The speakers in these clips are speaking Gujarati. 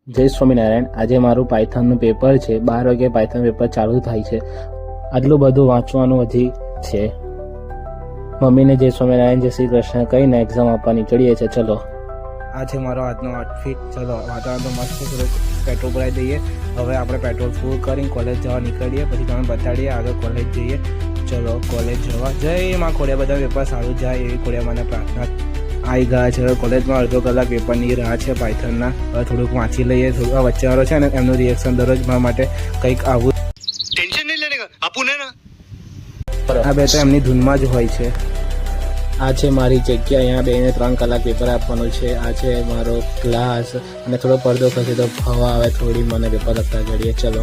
જય સ્વામિનારાયણ. આજે મારું પાયથનનું પેપર છે. 12 વાગે પાયથન પેપર ચાલુ થાય છે. આટલું બધું વાંચવાનું હજી છે. મમ્મીને જય સ્વામિનારાયણ, જય શ્રી કૃષ્ણ કહીને એક્ઝામ આપવા નીકળીએ છીએ. ચલો, આ છે મારો આજનો આઉટફિટ. ચલો, વાતાવરણ તો મસ્ત, થોડુંક પેટ્રોલ ભરાઈ દઈએ. હવે આપણે પેટ્રોલ ફૂલ કરીને કોલેજ જવા નીકળીએ. પછી તમે બતાડીએ આગળ કોલેજ જઈએ. ચલો, કોલેજ જવા. જય માં ખોડિયા, બધા પેપર સારું જાય એવી ખોડિયા મને પ્રાર્થના. આવી ગયા છે કોલેજમાં. અડધો કલાક પેપરની રાહ છે પાયથનના. હવે થોડુંક વાંચી લઈએ. થોડુંક આ વચ્ચેવાળો છે ને, એમનું રિએક્શન દરરોજ મારા માટે કંઈક આવું. टेंशन नहीं लेने का अपुन है ना। આ બે તો એમની ધૂનમાં જ હોય છે. આ છે મારી જગ્યા. અહીંયા 2 ને 3 કલાક પેપર આપવાનું છે. આ છે મારો ક્લાસ. અને થોડો પડદો ખસે તો હવા આવે થોડી, મને પેપર લખતા ઘડીએ. ચલો,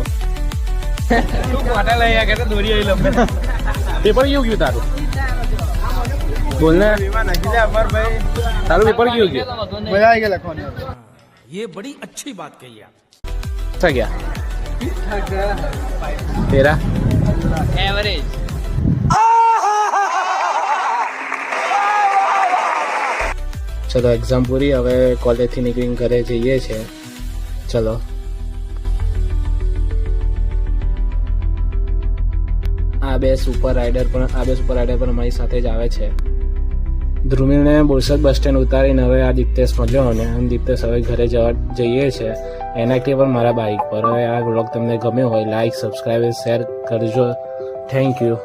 પેપર કેવું ગયું તારું? બોલ ને, તારું પેપર કેવું ગયું? मजा आएगा लखवाने ये बड़ी अच्छी बात कही आप। क्या गया तेरा? एवरेज। ચલો, એક્ઝામ પૂરી. હવે કોલેજથી નીકળીને ઘરે જઈએ છે. ચલો, આ બે સુપર રાઇડર પણ અમારી સાથે જ આવે છે. ધ્રુમિલને બોરસદ બસ સ્ટેન્ડ ઉતારીને હવે આ દીપ્તેશ મળ્યો અને દીપ્તેશ હવે ઘરે જઈએ છે. એનાથી પણ મારા બાઇક પર. હવે આ વ્લોગ તમને ગમ્યો હોય, લાઈક, સબસ્ક્રાઈબ, શેર કરજો. Thank you.